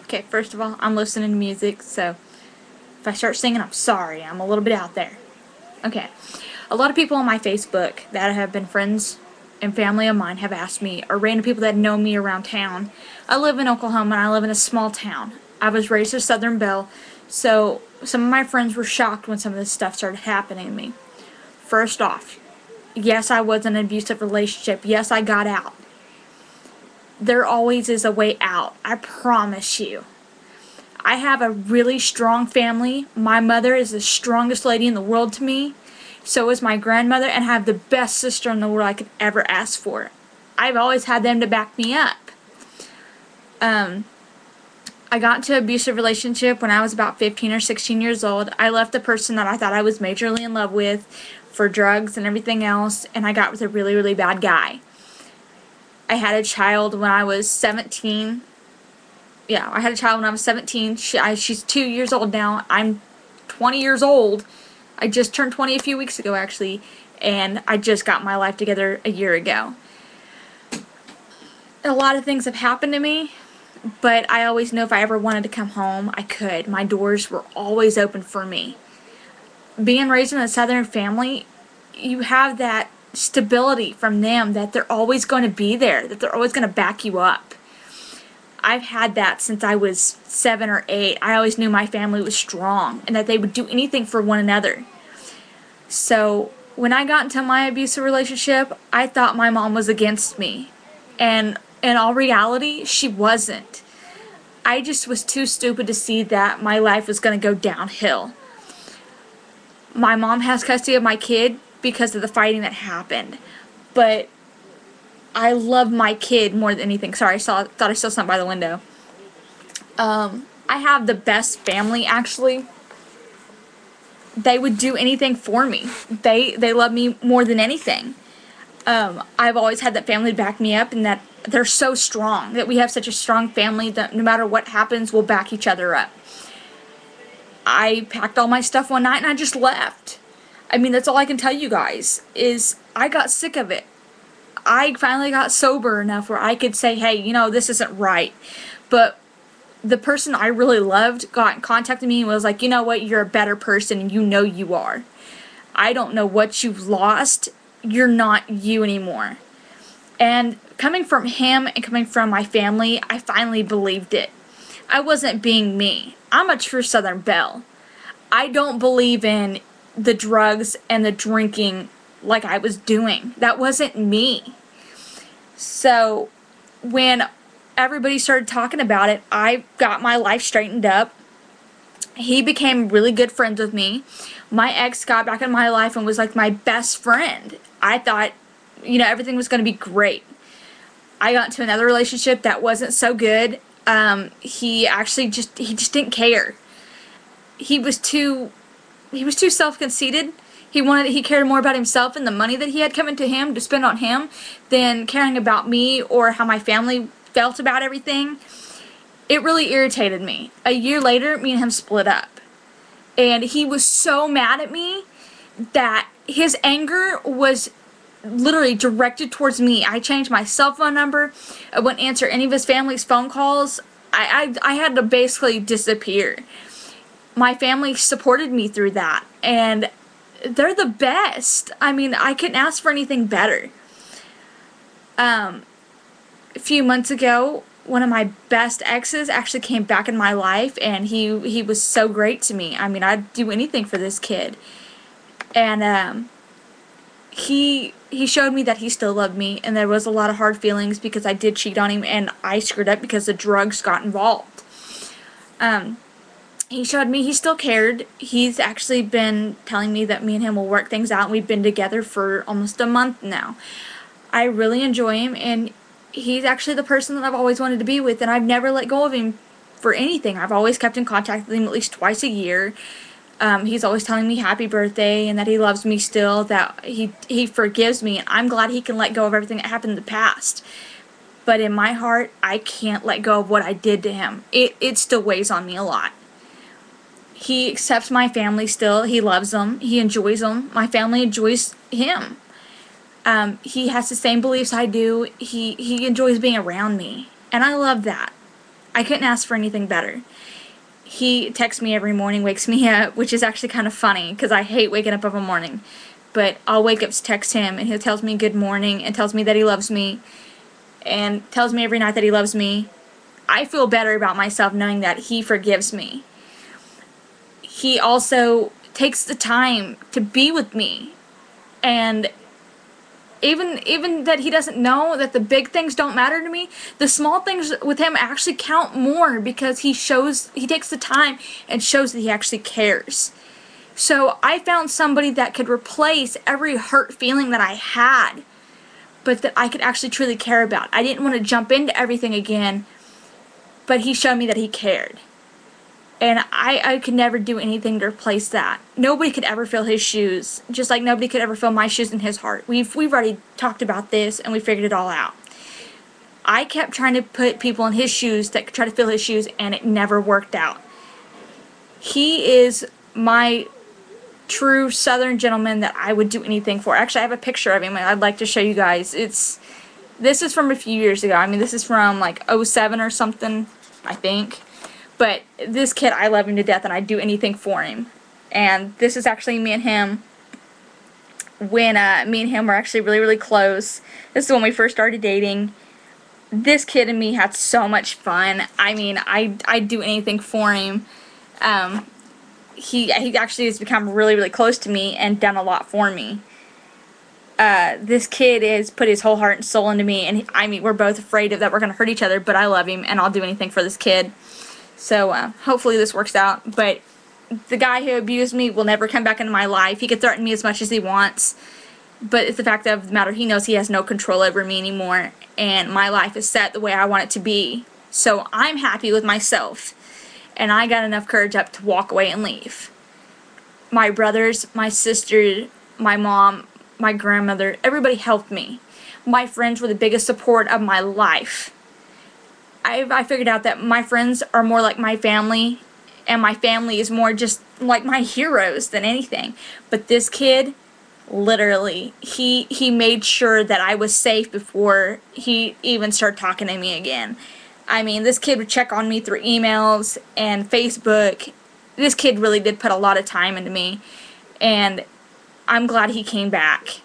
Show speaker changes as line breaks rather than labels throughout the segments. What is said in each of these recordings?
Okay, first of all, I'm listening to music, so if I start singing, I'm sorry. I'm a little bit out there. Okay. A lot of people on my Facebook that have been friends and family of mine have asked me, or random people that know me around town. I live in Oklahoma and I live in a small town. I was raised a Southern Belle, so some of my friends were shocked when some of this stuff started happening to me. First off, yes, I was in an abusive relationship. Yes, I got out. There always is a way out. I promise you. I have a really strong family. My mother is the strongest lady in the world to me. So is my grandmother, and I have the best sister in the world I could ever ask for. I've always had them to back me up. I got into an abusive relationship when I was about 15 or 16 years old. I left the person that I thought I was majorly in love with for drugs and everything else, and I got with a really, really bad guy. I had a child when I was 17. Yeah, I had a child when I was 17. She's 2 years old now. I'm 20 years old. I just turned 20 a few weeks ago, actually, and I just got my life together a year ago. A lot of things have happened to me, but I always knew if I ever wanted to come home, I could. My doors were always open for me. Being raised in a Southern family, you have that stability from them that they're always going to be there, that they're always going to back you up. I've had that since I was 7 or 8. I always knew my family was strong and that they would do anything for one another. So when I got into my abusive relationship, I thought my mom was against me. And in all reality, she wasn't. I just was too stupid to see that my life was going to go downhill. My mom has custody of my kid because of the fighting that happened. But I love my kid more than anything. Sorry, thought I saw something by the window. I have the best family, actually. They would do anything for me. They love me more than anything. I've always had that family to back me up, and that they're so strong, that we have such a strong family that no matter what happens, we'll back each other up. I packed all my stuff one night and I just left. I mean, that's all I can tell you guys, is I got sick of it. I finally got sober enough where I could say, hey, you know, this isn't right. But the person I really loved got in contact with me and was like, you know what, you're a better person and you know you are. I don't know what you've lost. You're not you anymore. And coming from him and coming from my family, I finally believed it. I wasn't being me. I'm a true Southern Belle. I don't believe in the drugs and the drinking like I was doing. That wasn't me. So when everybody started talking about it, I got my life straightened up. He became really good friends with me. My ex got back in my life and was like my best friend. I thought, you know, everything was going to be great. I got into another relationship that wasn't so good. He just didn't care. He was too self-conceited. He cared more about himself and the money that he had coming to him to spend on him than caring about me or how my family felt about everything. It really irritated me. A year later, me and him split up. And he was so mad at me that his anger was literally directed towards me. I changed my cell phone number. I wouldn't answer any of his family's phone calls. I had to basically disappear. My family supported me through that, and they're the best. I mean, I couldn't ask for anything better. A few months ago, one of my best exes actually came back in my life, and he was so great to me. I mean, I'd do anything for this kid. And he showed me that he still loved me, and there was a lot of hard feelings because I did cheat on him, and I screwed up because the drugs got involved. He showed me he still cared. He's actually been telling me that me and him will work things out, and we've been together for almost a month now. I really enjoy him, and he's actually the person that I've always wanted to be with, and I've never let go of him for anything. I've always kept in contact with him at least twice a year. He's always telling me happy birthday and that he loves me still, that he forgives me, and I'm glad he can let go of everything that happened in the past. But in my heart, I can't let go of what I did to him. It still weighs on me a lot. He accepts my family still. He loves them. He enjoys them. My family enjoys him. He has the same beliefs I do. He enjoys being around me, and I love that. I couldn't ask for anything better. He texts me every morning, wakes me up, which is actually kind of funny because I hate waking up in the morning. But I'll wake up to text him, and he tells me good morning and tells me that he loves me and tells me every night that he loves me. I feel better about myself knowing that he forgives me. He also takes the time to be with me, and even that he doesn't know that the big things don't matter to me, the small things with him actually count more because he takes the time and shows that he actually cares. So I found somebody that could replace every hurt feeling that I had, but that I could actually truly care about. I didn't want to jump into everything again, but he showed me that he cared. And I could never do anything to replace that. Nobody could ever fill his shoes, just like nobody could ever fill my shoes in his heart. We've already talked about this, and we figured it all out. I kept trying to put people in his shoes that could try to fill his shoes, and it never worked out. He is my true Southern gentleman that I would do anything for. Actually, I have a picture of him I'd like to show you guys. This is from a few years ago. I mean, this is from like 07 or something, I think. But this kid, I love him to death, and I'd do anything for him. And this is actually me and him when me and him were actually really, really close. This is when we first started dating. This kid and me had so much fun. I mean, I'd do anything for him. He actually has become really, really close to me and done a lot for me. This kid has put his whole heart and soul into me, and I mean, we're both afraid that we're going to hurt each other, but I love him, and I'll do anything for this kid. So, hopefully this works out, but the guy who abused me will never come back into my life. He can threaten me as much as he wants, but it's the fact of the matter, he knows he has no control over me anymore, and my life is set the way I want it to be. So, I'm happy with myself, and I got enough courage up to walk away and leave. My brothers, my sister, my mom, my grandmother, everybody helped me. My friends were the biggest support of my life. I figured out that my friends are more like my family, and my family is more just like my heroes than anything. But this kid, literally, he made sure that I was safe before he even started talking to me again. I mean, this kid would check on me through emails and Facebook. This kid really did put a lot of time into me, and I'm glad he came back.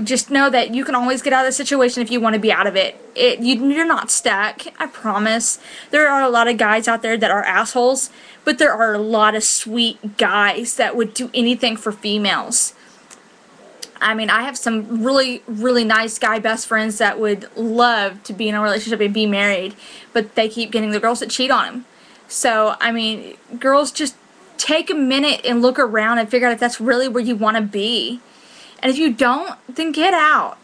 Just know that you can always get out of the situation if you want to be out of it. You're not stuck, I promise. There are a lot of guys out there that are assholes, but there are a lot of sweet guys that would do anything for females. I mean, I have some really, really nice guy best friends that would love to be in a relationship and be married, but they keep getting the girls that cheat on them. So, I mean, girls, just take a minute and look around and figure out if that's really where you want to be. And if you don't, then get out.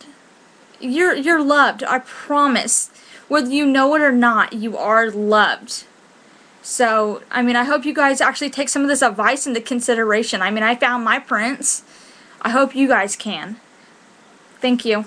You're loved, I promise. Whether you know it or not, you are loved. So, I mean, I hope you guys actually take some of this advice into consideration. I mean, I found my prince. I hope you guys can. Thank you.